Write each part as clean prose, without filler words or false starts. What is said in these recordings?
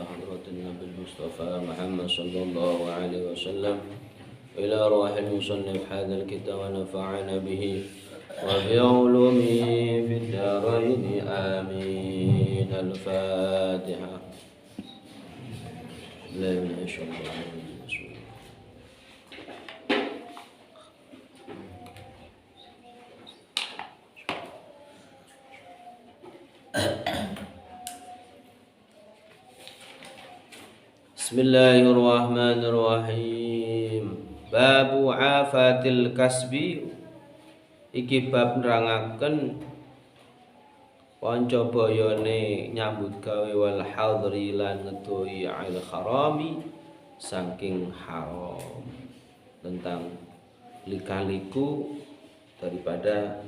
حضرة النبي المصطفى محمد صلى الله عليه وسلم إلى روح المصنف هذا الكتاب ونفعنا به وبعلومه في الدارين آمين. الفاتحة. لا إله إلا الله. Bismillahirrahmanirrahim. Babu afatil kasbi. Iki bab nerangaken panca bayane nyambut gawe wal hadri lan ngedohi al harami saking haram, tentang lika-liku daripada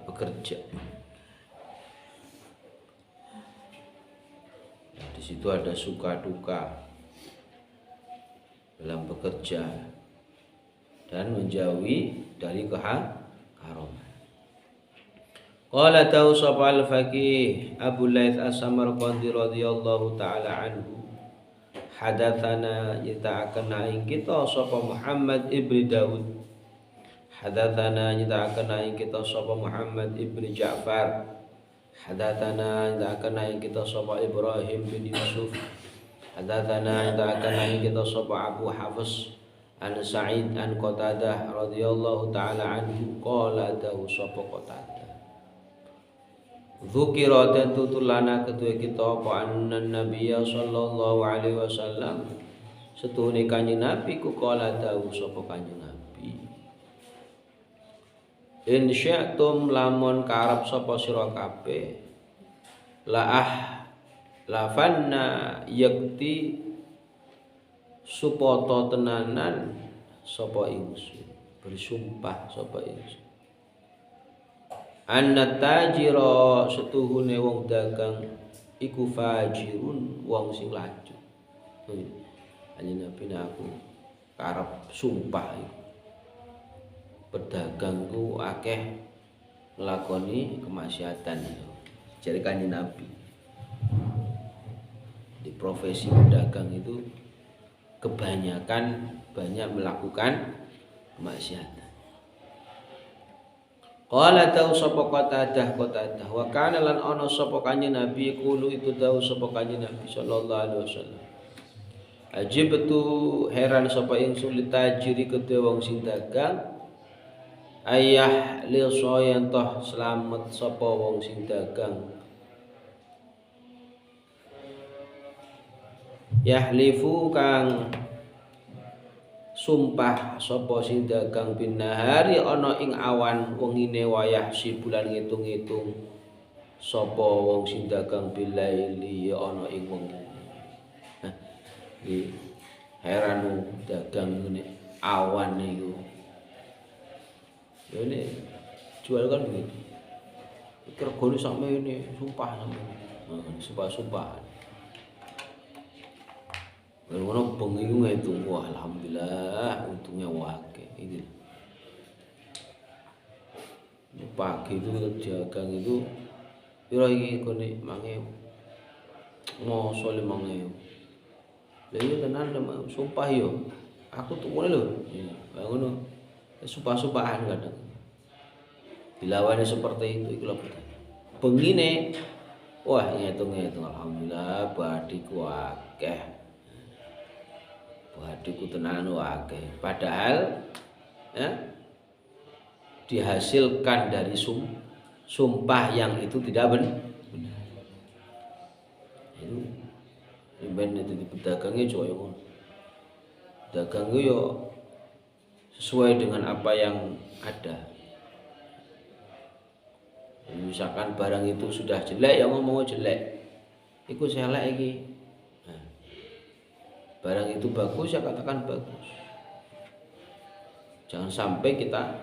bekerja. Di situ ada suka duka dalam bekerja dan menjauhi dari keharaman. Qala tawsaf al-faqih Abu Laits As-Samarqandi radhiyallahu taala anhu, hadatsana nyitaaken ing kita sapa Muhammad ibni Daud, hadatsana nyitaaken ing kita sapa Muhammad ibni Ja'far, hadatsana nyitaaken ing kita sapa Ibrahim bin Yusuf, hadatsana nyitaaken ing kita sapa Abu Hafs an Sa'id an Qatadah radhiyallahu taala anhu qala dawu sapa Qatadah, dzukira tutulana ketua kita apa anna nabiyya sallallahu alaihi wasallam setuhune kanjeng Nabi ku qala dawu sapa kanjeng Nabi, in syi'tum lamun karep sapa sira kabeh lafanna yakti supoto tenanan sapa ingsun, bersumpah sapa ingsun, anna tajira setuhune wong dagang iku fajirun wong sing laju. Kanjeng Nabi aku karep sumpah iku pedagangku akeh nglakoni kemaksiatan. Jadi kanjeng Nabi di profesi pedagang itu kebanyakan banyak melakukan kemaksiatan. Qala tahu sapa Qatadah wa kana lan ana sapa kanjeng Nabi kulo itu tahu sapa kanjeng Nabi sallallahu alaihi wasallam, ajibtu heran sapa ingsun litajiri kedhe wong sing dagang, ayah lilso yen toh slamet sapa wong sing dagang, yahlifu kang sumpah sapa sing dagang bin nahari ana ing awan wengine wayah si bulan ngitung-ngitung sapa wong sing dagang bilaili ana ing wengi. Iki heran dagang ngene awan niku. Ya ini jual kan begitu. Regane sampe ini sumpah sampe. Sumpah-sumpah. Ngono bengi ku ngitung, wah alhamdulillah untungnya wakil ini. Pagi itu dagang itu piro iki kene 5.000. Mosok 5.000. Lha iya tenan sumpah yo. Aku tukune lho. Ya ngono. Sumpah-sumpahan kadang. Dilawane seperti itu iku lho. Bengine wah ngitung-ngitung alhamdulillah badiku akeh. Hadiku tenan akeh. Padahal ya, dihasilkan dari sumpah yang itu tidak benar. Itu ben itu pedagangnya juga yang dagangnya yo sesuai dengan apa yang ada. Misalkan barang itu sudah jelek, yang ngomong jelek, iku selek iki. Barang itu bagus, ya katakan bagus. Jangan sampai kita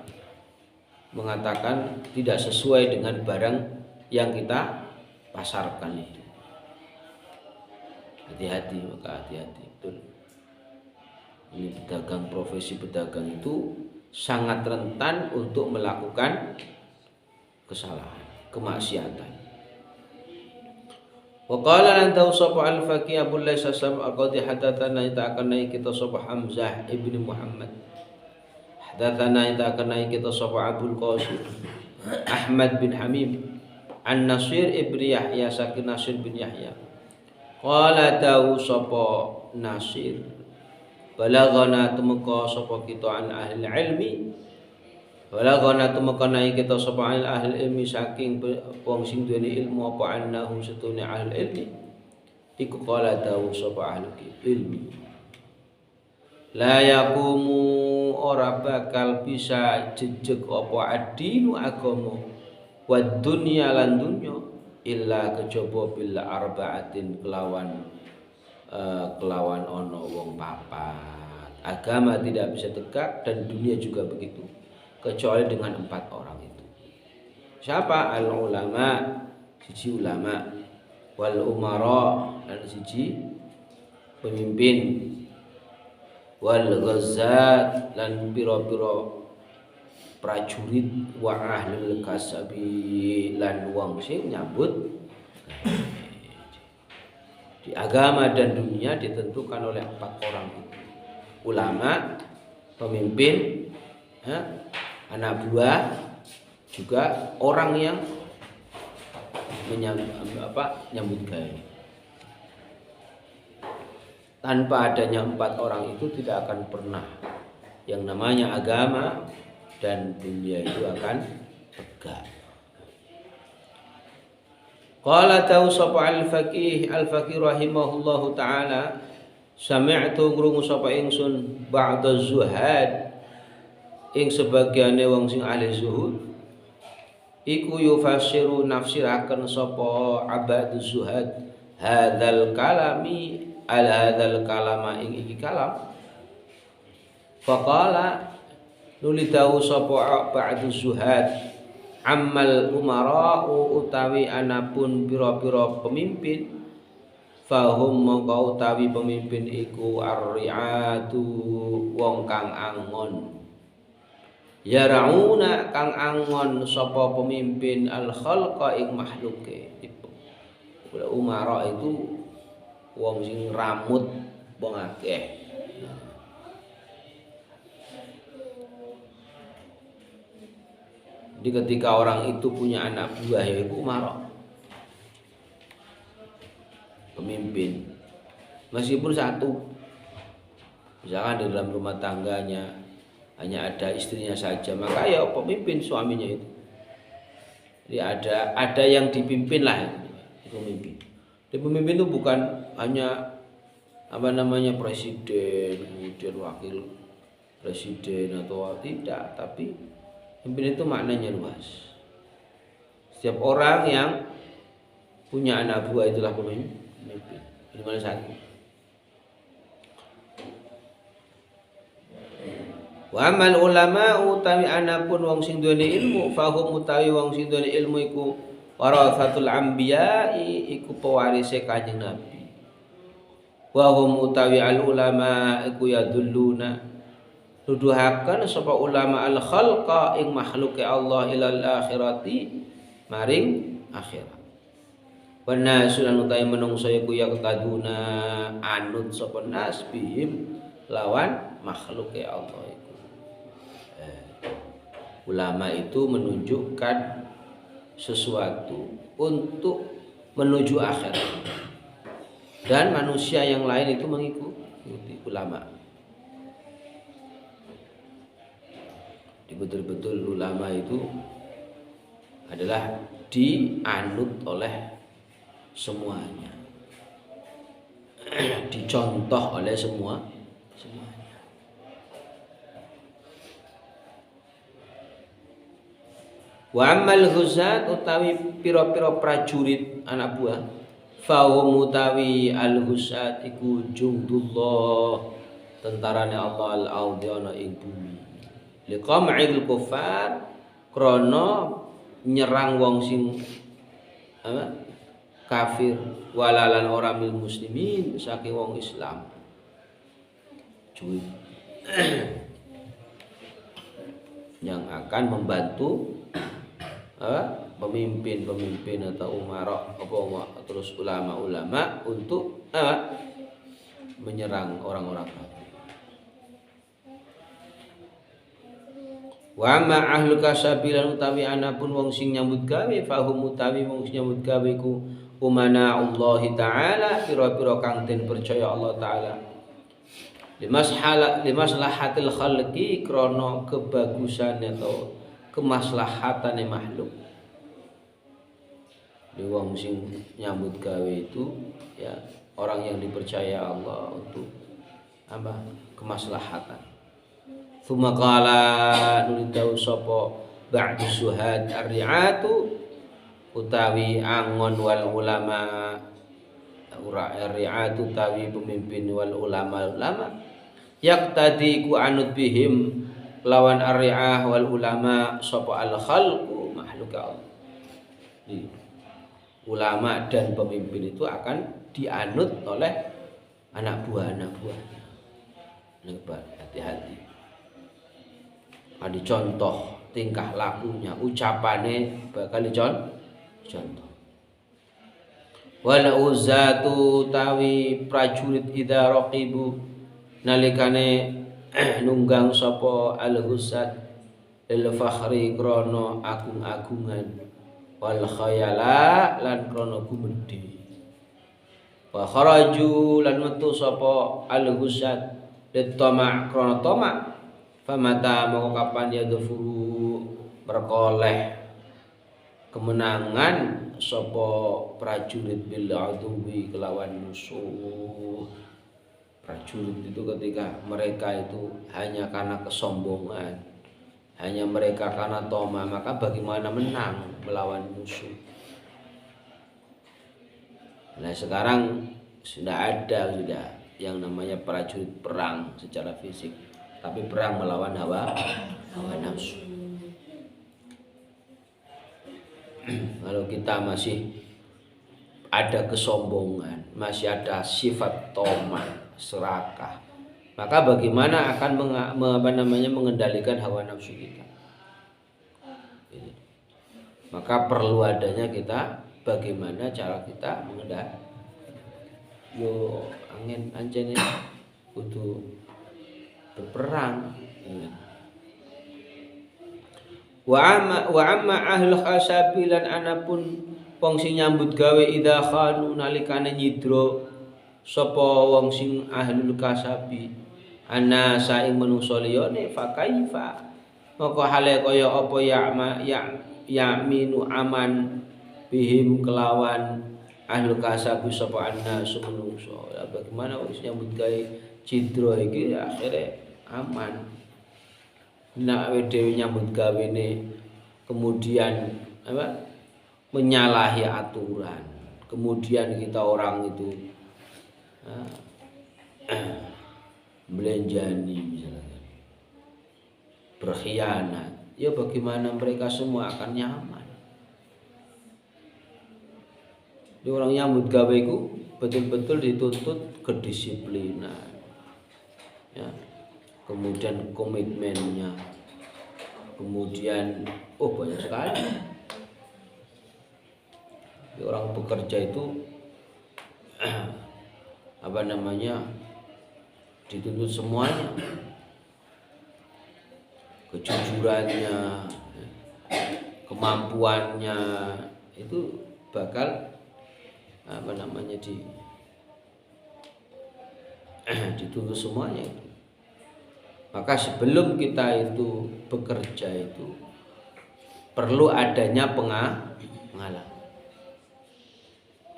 mengatakan tidak sesuai dengan barang yang kita pasarkan itu. Hati-hati, maka hati-hati betul. Ini pedagang, profesi pedagang itu sangat rentan untuk melakukan kesalahan, kemaksiatan. Wa qala lan tahu sapa al-Faqih Abu Lais Asam al-Qadi hadatsana ita akan naik kita sapa Hamzah ibni Muhammad. Hadatsana ita akan naik kita sapa Abdul Qasim Ahmad bin Hamim An Nasir ibni Yahya sakin Nasir bin Yahya. Qala tahu sapa Nasir balagana tumeka sapa kita an ahli ilmi. Balagana tumeka naik kita sapa ahli ilmi saking wong sing duweni ilmu apa annahu setune ahli ilmi. Iku qala tahu sapa ahli ilmi. La yaqumu ora bakal bisa jejeg apa adinu agama wa dunya lan dunya illa kejaba bil arba'atin kelawan ono wong papat. Agama tidak bisa tegak dan dunia juga begitu kecuali dengan 4 orang itu. Siapa? Al ulama, siji ulama, wal umara dan siji pemimpin, wal ghazat lan pira-pira prajurit, wa ahlul kasabi lan wong sing nyambut. Di agama dan dunia ditentukan oleh 4 orang itu. Ulama, pemimpin, anak buah, juga orang yang menyambut gaya. Tanpa adanya 4 orang itu tidak akan pernah yang namanya agama dan dunia itu akan tegak. Qala tahu sapa al-Faqih rahimahullahu taala sami'tu ngrungu sapa ingsun ba'da zuhad ing sebagiane wong sing ahli zuhud iku yufasiru nafsiraken sapa abadu zuhad hadzal kalami al hadzal kalama ing iki kalam. Faqala nuli tahu sapa ba'du zuhad ammal umara'u utawi anapun pira-pira pemimpin fahum mongko utawi pemimpin iku ar-ri'atu wong kang angon yarauna kang angon sapa pemimpin al-khalqa ing makhluke. Umara itu wong sing ramut wong akeh. Jadi ketika orang itu punya anak buah yaitu umara, pemimpin, meskipun satu, misalkan di dalam rumah tangganya hanya ada istrinya saja, maka ya pemimpin suaminya itu. Jadi ada yang dipimpin lah itu pemimpin. Dan pemimpin itu bukan hanya presiden, kemudian wakil presiden atau tidak, tapi pemimpin itu maknanya luas. Setiap orang yang punya anak buah itulah pemimpin. Minimal satu. Wa amal ulama utawi anapun wong sing duweni ilmu fahum utawi wong sing duweni ilmu iku warathatul anbiya iku pewarise Kanjeng Nabi. Wa hum utawi al ulama iku yadulluna nuduhaken sapa ulama al khalqa ing makhluke Allah ilal akhirati maring akhirat. Wana sunan utawi menungso iku ya ketaduna anut sapa nas bihim lawan makhluke Allah iku. Ulama itu menunjukkan sesuatu untuk menuju akhirat. Dan manusia yang lain itu mengikuti ulama. Betul-betul ulama itu adalah dianut oleh semuanya, dicontoh oleh semuanya. Wa ammal ghuzat utawi pira-pira prajurit anak buah fahum utawi al ghuzat iku jundullah tentarane Allah al-audhiana ing bumi liqam'il kufar krana nyerang wong sing kafir walalan ora mil muslimin saking wong Islam. Yang akan membantu pemimpin atau umara terus ulama-ulama untuk menyerang orang-orang kafir. Wa ma ahlul kasabilan utawi anapun wong sing nyambut gawe fahum utawi wong sing nyambut gawe ku umana Allah taala pira-pira kang den percaya Allah taala limaslahatil khalqi krana kebagusan atau kemaslahatane makhluk. Di wong sing nyambut gawe itu ya orang yang dipercaya Allah untuk apa kemaslahatan. Tsumma qala nulitahu sapa ba'du suhad ar-ri'atu utawi angon wal ulama ar-ri'atu utawi pemimpin wal ulama yaqtadi ku anut bihim lawan ar-ri'ah wal ulama sapa al-khalqu makhluk Allah. Ulama dan pemimpin itu akan dianut oleh anak buahnya. Hati-hati. Ada contoh tingkah lakunya, ucapannya bakal contoh. Wal uzatu tawi prajurit idza raqibu nalikane nunggang sapa al husat lil fakhri krana agung-agungan wal khayala lan krana gumedhe. Wa kharaju lan metu sapa al husat litama krana tamak famata mongko kapan ya dhafuru berkoleh kemenangan sapa prajurit bil aduwi kelawan musuh. Prajurit itu ketika mereka itu hanya karena kesombongan, hanya mereka karena toma, maka bagaimana menang melawan musuh? Nah sekarang sudah ada yang namanya prajurit perang secara fisik, tapi perang melawan hawa nafsu. Kalau kita masih ada kesombongan, masih ada sifat toma, serakah, maka bagaimana akan mengendalikan hawa nafsu kita? Maka perlu adanya kita bagaimana cara kita mengendalikan. Yo angin anjene kudu berperang. Wa amma ahlul khasabilan anapun wong sing nyambut gawe idza khanu nalikane nyidra sapa wong sing ahlul kasabi ana saing manungsa liyane fa kaifa moko hale kaya apa ya minu aman bihim kelawan ahlul kasabi sapa ana sumenungsa. Ya bagaimana wong sing nyambut gawe cidra iki akhire aman. Nak dhewe nyambut gawene kemudian menyalahi aturan, kemudian kita orang itu melenjani misalnya, berkhianat, ya bagaimana mereka semua akan nyaman? Di orang nyambut gawe itu betul-betul dituntut kedisiplinan, ya. Kemudian komitmennya, kemudian banyak sekali. Orang bekerja itu dituntut semuanya, kejujurannya, kemampuannya itu bakal dituntut semuanya itu. Maka sebelum kita itu bekerja itu perlu adanya pengalaman.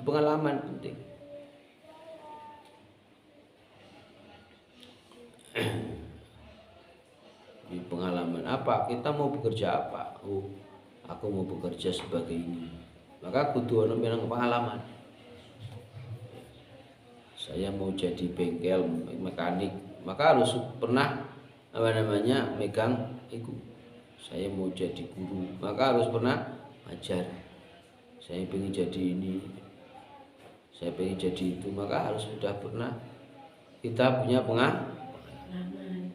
Pengalaman penting. Di pengalaman apa? Kita mau bekerja apa? Aku mau bekerja sebagai ini. Maka kudu ana pengalaman. Saya mau jadi bengkel mekanik, maka harus pernah megang itu. Saya mau jadi guru, maka harus pernah ajar. Saya pengen jadi ini, saya pengen jadi itu, maka harus sudah pernah kita punya pengalaman.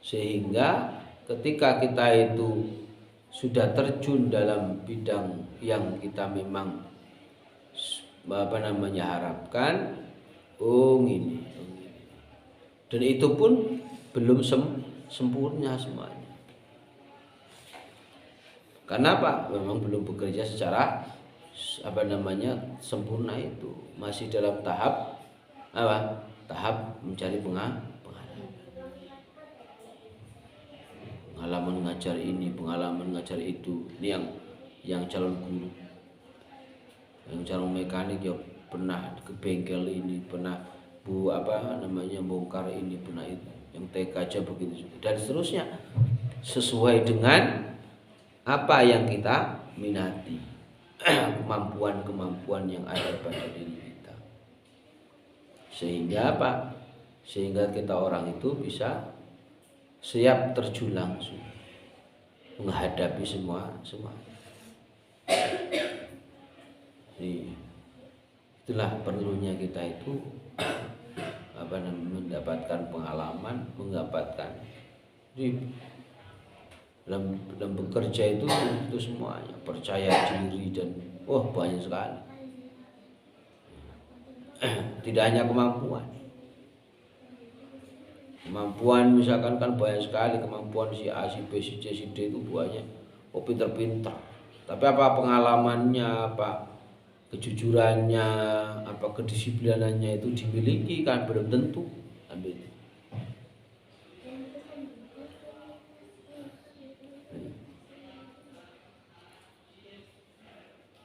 Sehingga ketika kita itu sudah terjun dalam bidang yang kita memang harapkan, ini. Dan itu pun belum sempurna semuanya. Karena apa? Memang belum bekerja secara sempurna, itu masih dalam tahap mencari pengalaman ngajar ini, pengalaman ngajar itu. Ini yang calon guru, yang calon mekanik ya pernah ke bengkel ini, pernah bongkar ini, pernah itu. Yang TK aja begitu juga, dan seterusnya, sesuai dengan apa yang kita minati, kemampuan yang ada pada diri kita. Sehingga sehingga kita orang itu bisa siap terjun langsung menghadapi semua. Itulah perlunya kita itu mendapatkan pengalaman, dalam bekerja itu semuanya, percaya diri dan banyak sekali. Tidak hanya kemampuan misalkan kan banyak sekali kemampuan si A, si B, si C, si D itu banyak, pinter-pinter. Tapi apa pengalamannya, apa kejujurannya, apa kedisiplinannya itu dimiliki kan belum tentu.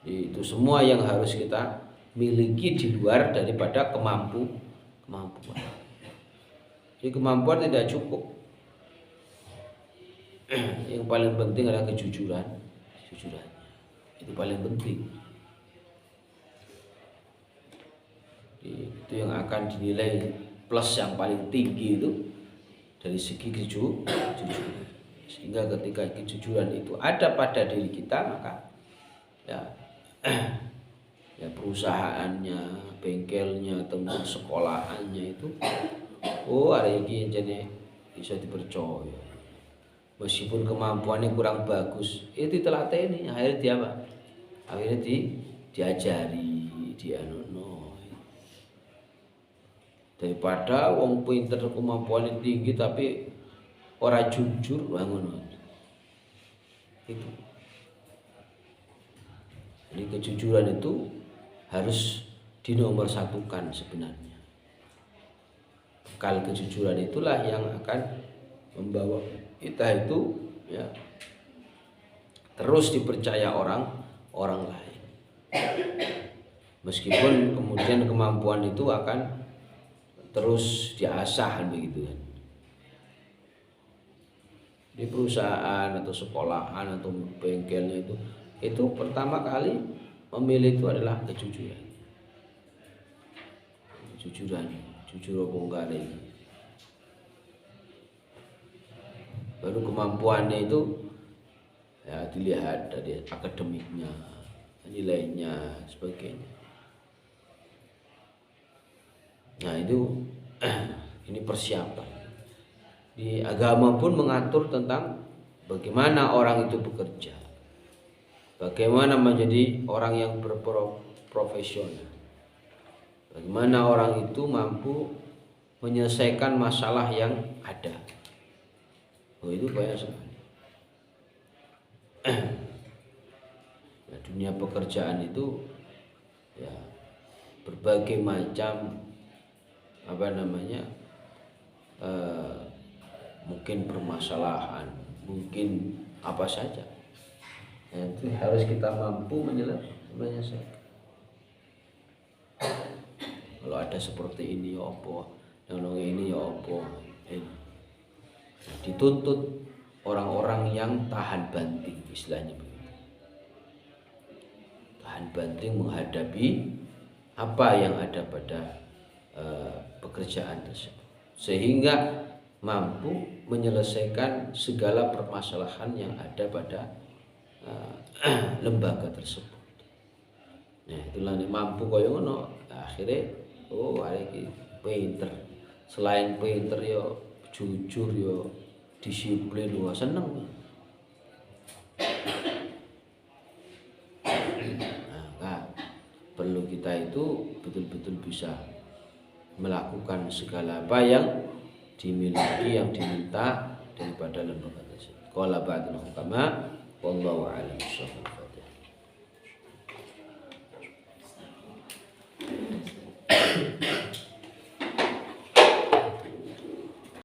Itu semua yang harus kita miliki di luar daripada kemampuan. Jadi kemampuan tidak cukup. Yang paling penting adalah kejujuran. Itu paling penting. Itu yang akan dinilai plus yang paling tinggi itu dari segi kejujuran. Sehingga ketika kejujuran itu ada pada diri kita, maka ya perusahaannya, bengkelnya, teman sekolahannya itu hari ini jadi bisa dipercaya. Meskipun kemampuannya kurang bagus, itu telateni, akhirnya diajari, daripada wong pinter kemampuannya tinggi tapi orang jujur bangun itu. Jadi kejujuran itu harus dinomorsatukan sebenarnya. Bekal kejujuran itulah yang akan membawa kita itu terus dipercaya orang lain. Meskipun kemudian kemampuan itu akan terus diasah begitu kan. Di perusahaan atau sekolahan atau bengkelnya itu pertama kali memilih itu adalah kejujuran. Jujur apa enggak ini. Baru kemampuannya itu dilihat dari akademiknya, nilainya, sebagainya. Nah itu ini persiapan. Di agama pun mengatur tentang bagaimana orang itu bekerja, bagaimana menjadi orang yang berprofesional, bagaimana orang itu mampu menyelesaikan masalah yang ada. Itu banyak sekali. Dunia pekerjaan itu berbagai macam mungkin permasalahan, mungkin apa saja. Itu harus kita mampu menyelesaikan. Kalau ada seperti ini ya apa, yang ini ya apa. Dituntut orang-orang yang tahan banting, istilahnya begitu. Tahan banting menghadapi apa yang ada pada pekerjaan tersebut, sehingga mampu menyelesaikan segala permasalahan yang ada pada lembaga tersebut. Nah itulah mampu kaya ngono. Akhirnya hari ini pinter. Selain pinter yo jujur yo disiplin, seneng. perlu kita itu betul-betul bisa melakukan segala apa yang dimiliki, yang diminta daripada lembaga tersebut. Qala ba'dul hukama wallahu a'lam bishawab.